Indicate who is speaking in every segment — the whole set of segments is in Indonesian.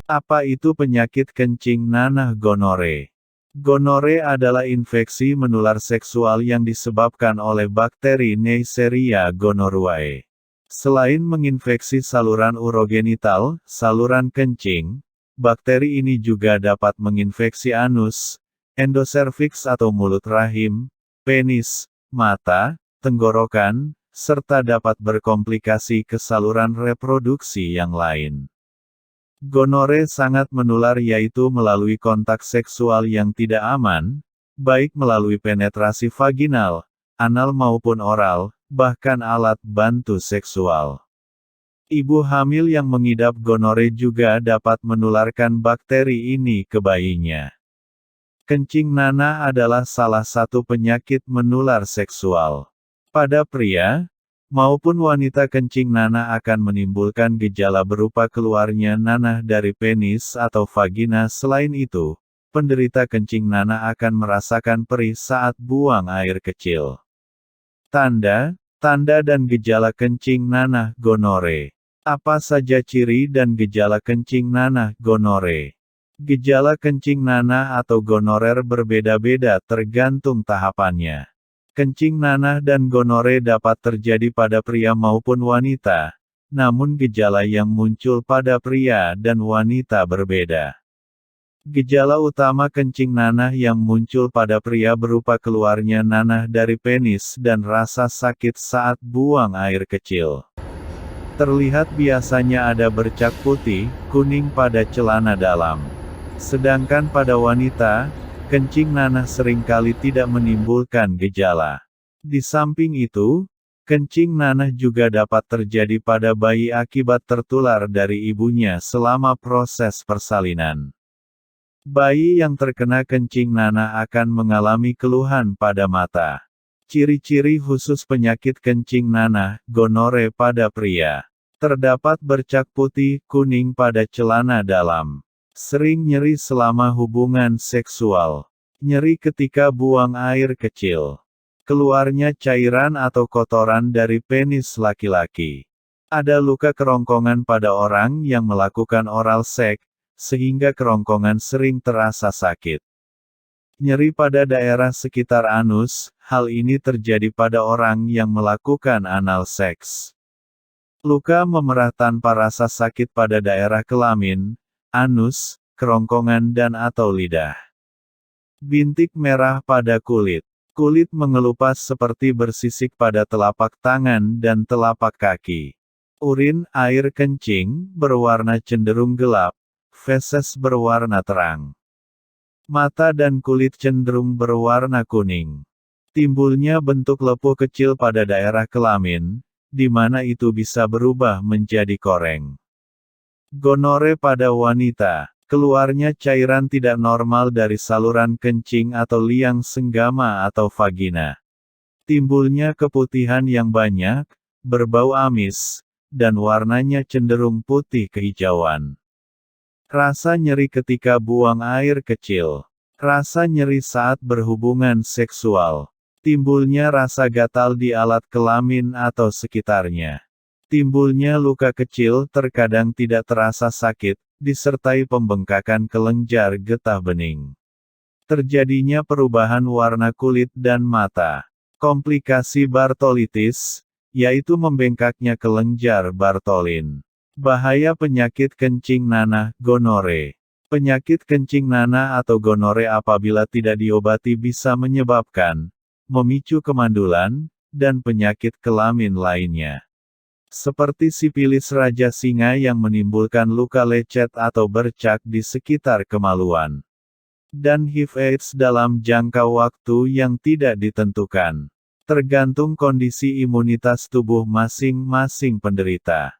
Speaker 1: Apa itu penyakit kencing nanah gonore? Gonore adalah infeksi menular seksual yang disebabkan oleh bakteri Neisseria gonorrhoeae. Selain menginfeksi saluran urogenital, saluran kencing, bakteri ini juga dapat menginfeksi anus, endoservix atau mulut rahim, penis, mata, tenggorokan, serta dapat berkomplikasi ke saluran reproduksi yang lain. Gonore sangat menular yaitu melalui kontak seksual yang tidak aman, baik melalui penetrasi vaginal, anal maupun oral, bahkan alat bantu seksual. Ibu hamil yang mengidap gonore juga dapat menularkan bakteri ini ke bayinya. Kencing nanah adalah salah satu penyakit menular seksual. Pada pria maupun wanita, kencing nanah akan menimbulkan gejala berupa keluarnya nanah dari penis atau vagina. Selain itu, penderita kencing nanah akan merasakan perih saat buang air kecil. Tanda dan gejala kencing nanah gonore. Apa saja ciri dan gejala kencing nanah gonore? Gejala kencing nanah atau gonorer berbeda-beda tergantung tahapannya. Kencing nanah dan gonore dapat terjadi pada pria maupun wanita, namun gejala yang muncul pada pria dan wanita berbeda. Gejala utama kencing nanah yang muncul pada pria berupa keluarnya nanah dari penis dan rasa sakit saat buang air kecil. Terlihat biasanya ada bercak putih, kuning pada celana dalam. Sedangkan pada wanita, kencing nanah seringkali tidak menimbulkan gejala. Di samping itu, kencing nanah juga dapat terjadi pada bayi akibat tertular dari ibunya selama proses persalinan. Bayi yang terkena kencing nanah akan mengalami keluhan pada mata. Ciri-ciri khusus penyakit kencing nanah, gonore pada pria. Terdapat bercak putih, kuning pada celana dalam. Sering nyeri selama hubungan seksual. Nyeri ketika buang air kecil. Keluarnya cairan atau kotoran dari penis laki-laki. Ada luka kerongkongan pada orang yang melakukan oral seks, sehingga kerongkongan sering terasa sakit. Nyeri pada daerah sekitar anus, hal ini terjadi pada orang yang melakukan anal seks. Luka memerah tanpa rasa sakit pada daerah kelamin, anus, kerongkongan dan atau lidah. Bintik merah pada kulit. Kulit mengelupas seperti bersisik pada telapak tangan dan telapak kaki. Urin, air kencing, berwarna cenderung gelap. Feses berwarna terang. Mata dan kulit cenderung berwarna kuning. Timbulnya bentuk lepuh kecil pada daerah kelamin, di mana itu bisa berubah menjadi koreng. Gonore pada wanita. Keluarnya cairan tidak normal dari saluran kencing atau liang senggama atau vagina. Timbulnya keputihan yang banyak, berbau amis, dan warnanya cenderung putih kehijauan. Rasa nyeri ketika buang air kecil. Rasa nyeri saat berhubungan seksual. Timbulnya rasa gatal di alat kelamin atau sekitarnya. Timbulnya luka kecil terkadang tidak terasa sakit, disertai pembengkakan kelenjar getah bening. Terjadinya perubahan warna kulit dan mata. Komplikasi Bartolitis, yaitu membengkaknya kelenjar Bartolin. Bahaya penyakit kencing nanah, gonore. Penyakit kencing nanah atau gonore apabila tidak diobati bisa menyebabkan, memicu kemandulan, dan penyakit kelamin lainnya. Seperti sipilis raja singa yang menimbulkan luka lecet atau bercak di sekitar kemaluan. Dan HIV/AIDS dalam jangka waktu yang tidak ditentukan. Tergantung kondisi imunitas tubuh masing-masing penderita.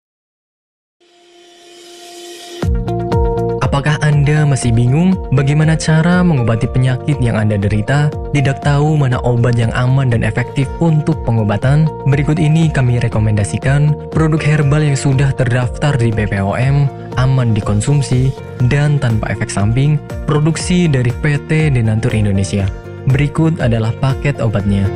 Speaker 2: Apakah Anda masih bingung bagaimana cara mengobati penyakit yang Anda derita? Tidak tahu mana obat yang aman dan efektif untuk pengobatan? Berikut ini kami rekomendasikan produk herbal yang sudah terdaftar di BPOM, aman dikonsumsi, dan tanpa efek samping, produksi dari PT Denatur Indonesia. Berikut adalah paket obatnya.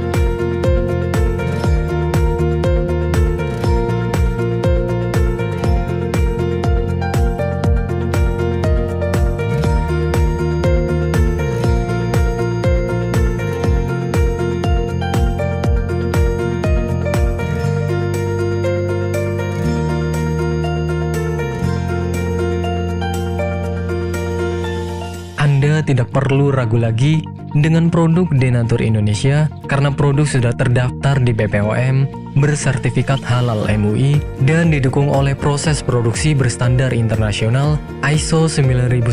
Speaker 2: Anda tidak perlu ragu lagi dengan produk Denatur Indonesia karena produk sudah terdaftar di BPOM, bersertifikat halal MUI, dan didukung oleh proses produksi berstandar internasional ISO 9001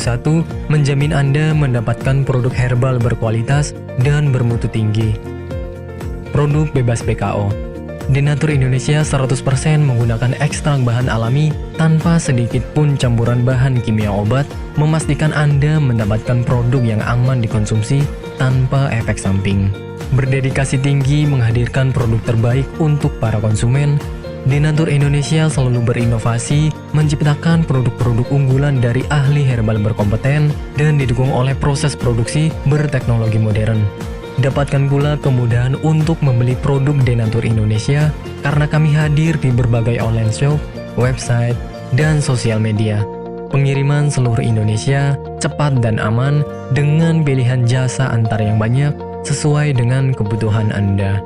Speaker 2: menjamin Anda mendapatkan produk herbal berkualitas dan bermutu tinggi. Produk bebas PKO. Denatur Indonesia 100% menggunakan ekstrak bahan alami tanpa sedikit pun campuran bahan kimia obat, memastikan Anda mendapatkan produk yang aman dikonsumsi tanpa efek samping. Berdedikasi tinggi menghadirkan produk terbaik untuk para konsumen, Denatur Indonesia selalu berinovasi, menciptakan produk-produk unggulan dari ahli herbal berkompeten dan didukung oleh proses produksi berteknologi modern. Dapatkan pula kemudahan untuk membeli produk Denatur Indonesia karena kami hadir di berbagai online shop, website, dan sosial media. Pengiriman seluruh Indonesia cepat dan aman dengan pilihan jasa antar yang banyak sesuai dengan kebutuhan Anda.